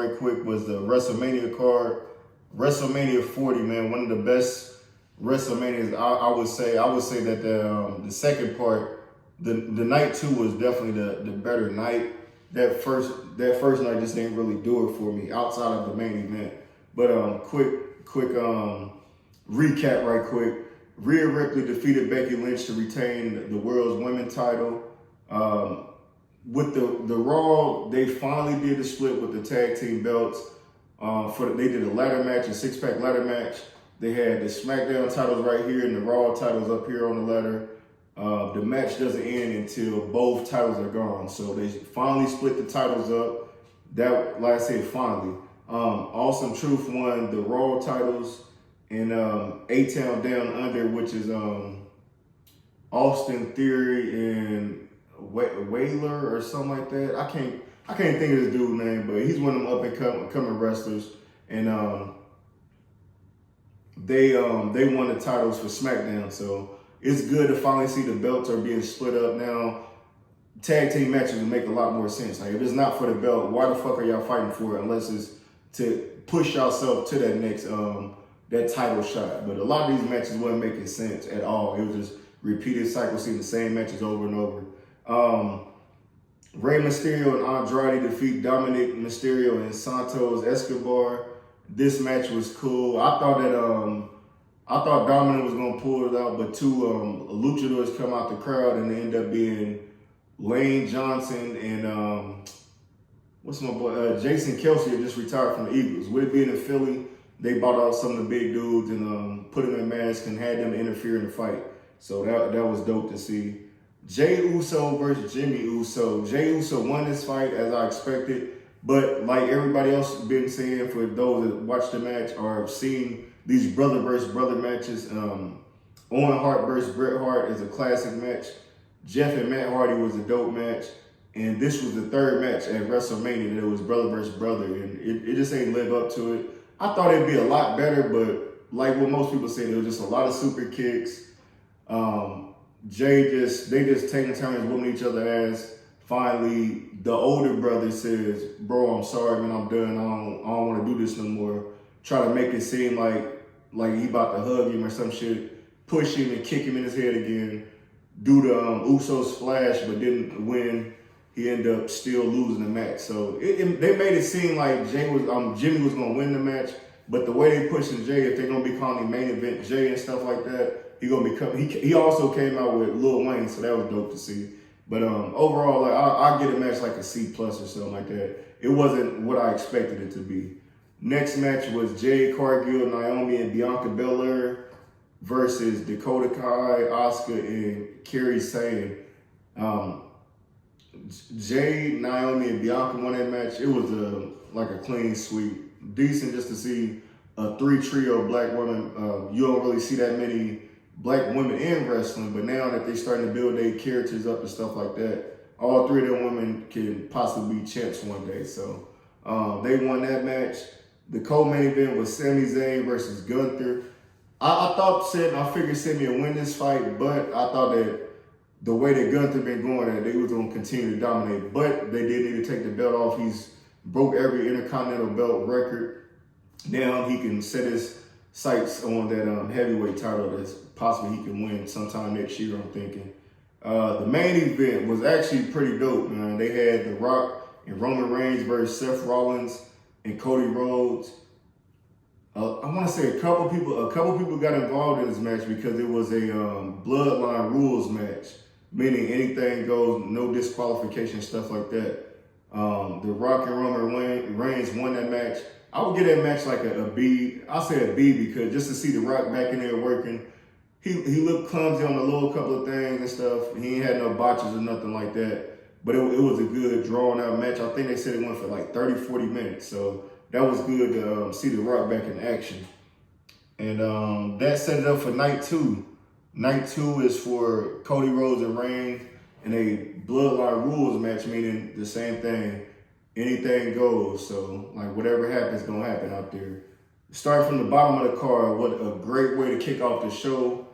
right quick was the WrestleMania card. WrestleMania 40, man, one of the best WrestleManias. I would say. I would say that the second part, the night two was definitely the better night. That first night just didn't really do it for me outside of the main event. But quick recap right quick. Rhea Ripley defeated Becky Lynch to retain the world's women's title. With the Raw, they finally did the split with the tag team belts. They did a ladder match, a six-pack ladder match. They had the SmackDown titles right here and the Raw titles up here on the ladder. The match doesn't end until both titles are gone. So they finally split the titles up. That, like I said, finally. Awesome Truth won the Raw titles, and A-Town Down Under, which is Austin Theory and Whaler or something like that. I can't think of this dude's name, but he's one of them up and coming wrestlers, and they won the titles for SmackDown. So it's good to finally see the belts are being split up now. Tag team matches would make a lot more sense. Like, if it's not for the belt, why the fuck are y'all fighting for it unless it's to push yourself to that next that title shot? But a lot of these matches wasn't making sense at all. It was just repeated cycle, seeing the same matches over and over. Rey Mysterio and Andrade defeat Dominic Mysterio and Santos Escobar. This match was cool. I thought Dominic was gonna pull it out, but two luchadors come out the crowd and they end up being Lane Johnson and what's my boy Jason Kelsey had just retired from the Eagles. With it being in Philly, they bought out some of the big dudes and put them in masks and had them interfere in the fight. So that was dope to see. Jey Uso versus Jimmy Uso. Jey Uso won this fight as I expected, but like everybody else has been saying, for those that watched the match or have seen these brother versus brother matches, Owen Hart versus Bret Hart is a classic match. Jeff and Matt Hardy was a dope match, and this was the third match at WrestleMania that it was brother versus brother, and it just ain't live up to it. I thought it'd be a lot better, but like what most people say, there was just a lot of super kicks. They just taking turns whooping each other ass. Finally, the older brother says, "Bro, I'm sorry, man. I'm done. I don't want to do this no more." Try to make it seem like he about to hug him or some shit. Push him and kick him in his head again. Do the Uso splash, but didn't win. He ended up still losing the match. So they made it seem like Jimmy was gonna win the match. But the way they pushing Jay, if they're gonna be calling him main event Jay and stuff like that, he also came out with Lil Wayne, so that was dope to see. But overall, like I'll get a match like a C+ or something like that. It wasn't what I expected it to be. Next match was Jade Cargill, Naomi, and Bianca Belair versus Dakota Kai, Asuka, and Kairi Sane. Jade, Naomi, and Bianca won that match. It was like a clean sweep. Decent just to see a three-trio black women. You don't really see that many black women in wrestling, but now that they're starting to build their characters up and stuff like that, all three of them women can possibly be champs one day. So they won that match. The co-main event was Sami Zayn versus Gunther. I figured Sami would win this fight, but I thought that the way that Gunther been going, that they was going to continue to dominate. But they did need to take the belt off. He's broke every Intercontinental belt record. Now he can set his sights on that heavyweight title that's possibly he can win sometime next year, I'm thinking. The main event was actually pretty dope, man. They had The Rock and Roman Reigns versus Seth Rollins and Cody Rhodes. I want to say a couple people got involved in this match because it was a bloodline rules match, meaning anything goes, no disqualification, stuff like that. The Rock and Roman Reigns won that match. I would give that match like a B. I'll say a B because just to see The Rock back in there working, he looked clumsy on a little couple of things and stuff. He ain't had no botches or nothing like that. But it was a good drawn out match. I think they said it went for like 30, 40 minutes. So that was good to see The Rock back in action. And that set it up for night two. Night two is for Cody Rhodes and Reigns in a bloodline rules match, meaning the same thing. Anything goes. So like whatever happens, gonna happen out there. Starting from the bottom of the card, what a great way to kick off the show.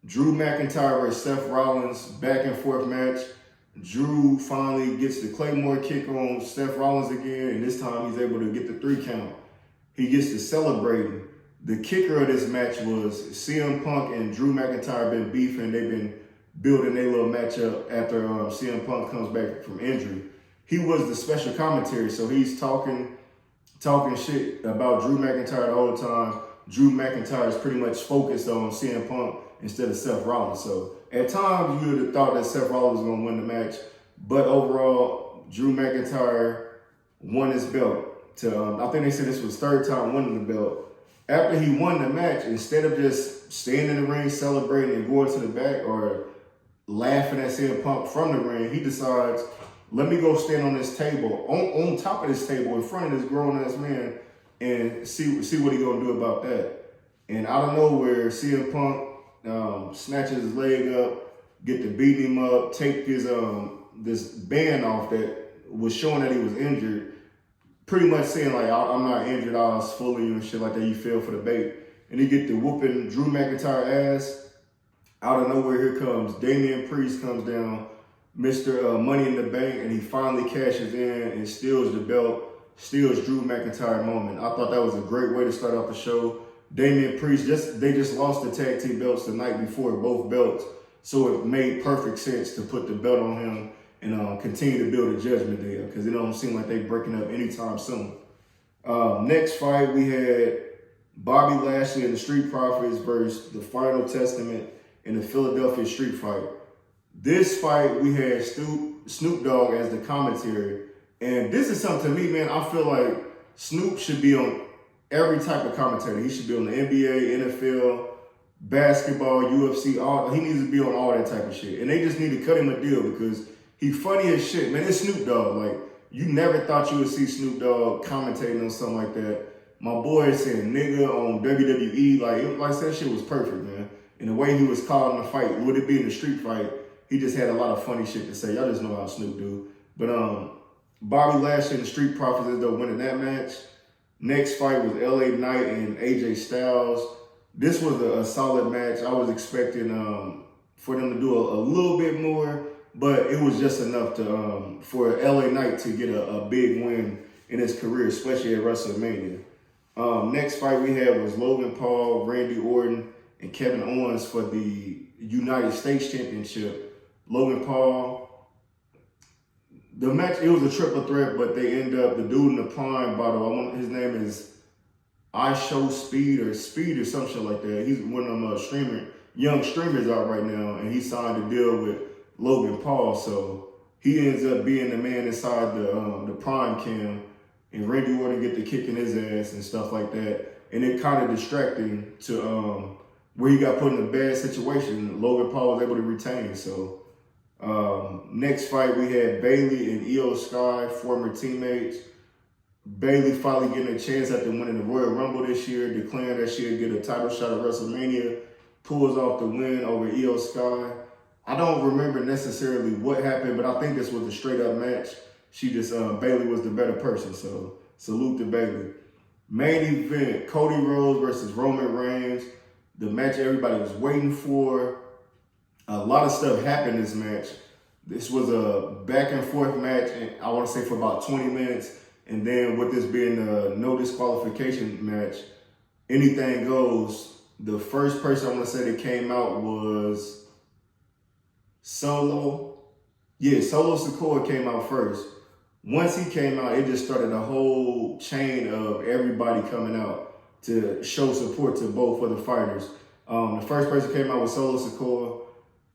Drew McIntyre versus Seth Rollins, back and forth match. Drew finally gets the Claymore kick on Seth Rollins again, and this time he's able to get the 3 count. He gets to celebrating. The kicker of this match was CM Punk and Drew McIntyre been beefing. They've been building their little matchup after CM Punk comes back from injury. He was the special commentary, so he's talking shit about Drew McIntyre the whole time. Drew McIntyre is pretty much focused on CM Punk instead of Seth Rollins. So at times you would have thought that Seth Rollins was going to win the match, but overall, Drew McIntyre won his belt. I think they said this was 3rd time winning the belt. After he won the match, instead of just staying in the ring, celebrating and going to the back or laughing at CM Punk from the ring, he decides, let me go stand on this table, on top of this table, in front of this grown-ass man, and see what he gonna do about that. And out of nowhere, CM Punk snatches his leg up, get to beating him up, take his this band off that was showing that he was injured, pretty much saying like, I'm not injured, I was fooling you and shit like that, you fell for the bait. And he get to whooping Drew McIntyre ass. Out of nowhere, here comes Damian Priest comes down, Mr. Money in the Bank, and he finally cashes in and steals the belt, steals Drew McIntyre moment. I thought that was a great way to start off the show. Damian Priest, they just lost the tag team belts the night before, both belts. So it made perfect sense to put the belt on him and continue to build a Judgment Day because it don't seem like they breaking up anytime soon. Next fight, we had Bobby Lashley and the Street Profits versus the Final Testament in the Philadelphia Street Fight. This fight, we had Snoop Dogg as the commentary. And this is something to me, man, I feel like Snoop should be on every type of commentary. He should be on the NBA, NFL, basketball, UFC, he needs to be on all that type of shit. And they just need to cut him a deal because he funny as shit, man. It's Snoop Dogg. Like, you never thought you would see Snoop Dogg commentating on something like that. My boy saying nigga on WWE, like that shit was perfect, man. And the way he was calling the fight, would it be in the street fight, he just had a lot of funny shit to say. Y'all just know how Snoop do. But Bobby Lashley and the Street Profits ended up winning that match. Next fight was LA Knight and AJ Styles. This was a solid match. I was expecting for them to do a little bit more, but it was just enough to for LA Knight to get a big win in his career, especially at WrestleMania. Next fight we had was Logan Paul, Randy Orton, and Kevin Owens for the United States Championship. Logan Paul, the match, it was a triple threat, but they end up, the dude in the Prime bottle, his name is I Show Speed or some shit like that. He's one of them young streamers out right now, and he signed a deal with Logan Paul, so he ends up being the man inside the Prime cam, and Randy Orton get to kicking his ass and stuff like that, and it kind of distracting to where he got put in a bad situation. Logan Paul was able to retain, so next fight we had Bayley and Io Sky, former teammates. Bayley finally getting a chance after winning the Royal Rumble this year, declaring that she'll get a title shot at WrestleMania, pulls off the win over Io Sky. I don't remember necessarily what happened, but I think this was a straight up match. She just, Bayley was the better person, so salute to Bayley. Main event, Cody Rhodes versus Roman Reigns. The match everybody was waiting for. A lot of stuff happened in this match. This was a back and forth match, and I want to say for about 20 minutes. And then with this being a no disqualification match, anything goes. The first person I want to say that came out was Solo. Yeah, Solo Sikoa came out first. Once he came out, it just started a whole chain of everybody coming out to show support to both of the fighters. The first person came out was Solo Sikoa.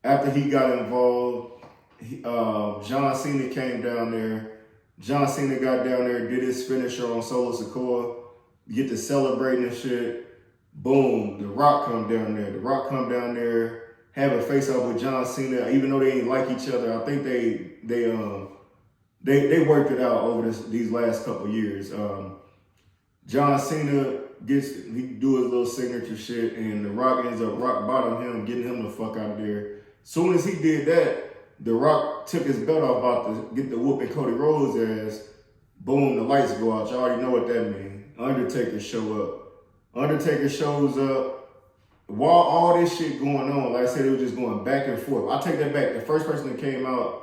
After he got involved, John Cena came down there. John Cena got down there, did his finisher on Solo Sikoa. Get to celebrating and shit. Boom, The Rock come down there. The Rock come down there, have a face-off with John Cena. Even though they ain't like each other, I think they worked it out over these last couple years. John Cena he do his little signature shit, and The Rock ends up rock bottom him, getting him the fuck out of there. Soon as he did that, The Rock took his belt off, about to get the whooping Cody Rhodes ass. Boom, the lights go out. Y'all already know what that means. Undertaker show up. Undertaker shows up. While all this shit going on, like I said, it was just going back and forth. I take that back. The first person that came out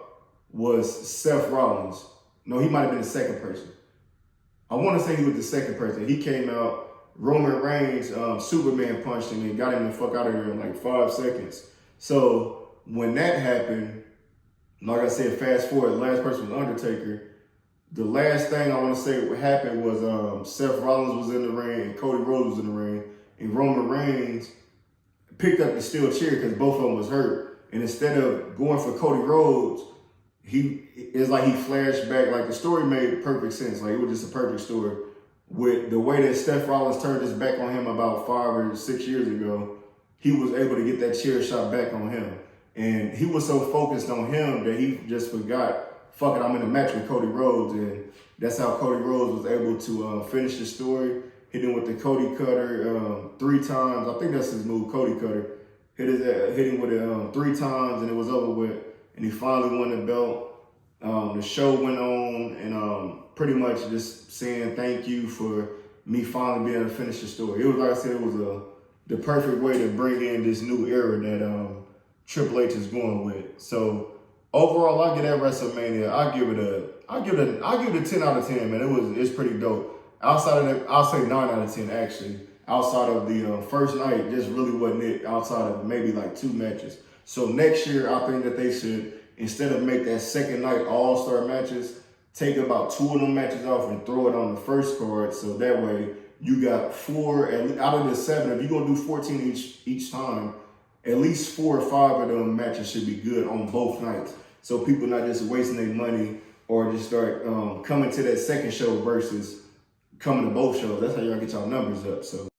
was Seth Rollins. No, he might have been the second person. I want to say he was the second person. He came out, Roman Reigns, Superman punched him and got him the fuck out of there in like 5 seconds. So when that happened, like I said, fast forward, the last person was Undertaker. The last thing I want to say what happened was Seth Rollins was in the ring and Cody Rhodes was in the ring. And Roman Reigns picked up the steel chair because both of them was hurt. And instead of going for Cody Rhodes, it's like he flashed back. Like the story made perfect sense. Like it was just a perfect story. With the way that Seth Rollins turned his back on him about 5 or 6 years ago, he was able to get that chair shot back on him. And he was so focused on him that he just forgot, fuck it, I'm in a match with Cody Rhodes. And that's how Cody Rhodes was able to finish the story. Hit him with the Cody Cutter 3 times. I think that's his move, Cody Cutter. Hit him with it 3 times and it was over with. And he finally won the belt. The show went on and pretty much just saying thank you for me finally being able to finish the story. It was, like I said, it was the perfect way to bring in this new era that Triple H is going with. So overall, I give that WrestleMania, I give it a 10 out of 10, man. It's pretty dope. Outside of that, I'll say 9 out of 10 actually. Outside of the first night, just really wasn't it. Outside of maybe like 2 matches. So next year, I think that they should, instead of make that second night all-star matches, take about 2 of them matches off and throw it on the first card. So that way you got 4, out of the 7, if you're going to do 14 each time, at least 4 or 5 of them matches should be good on both nights. So people not just wasting their money or just start coming to that second show versus coming to both shows. That's how y'all get y'all numbers up. So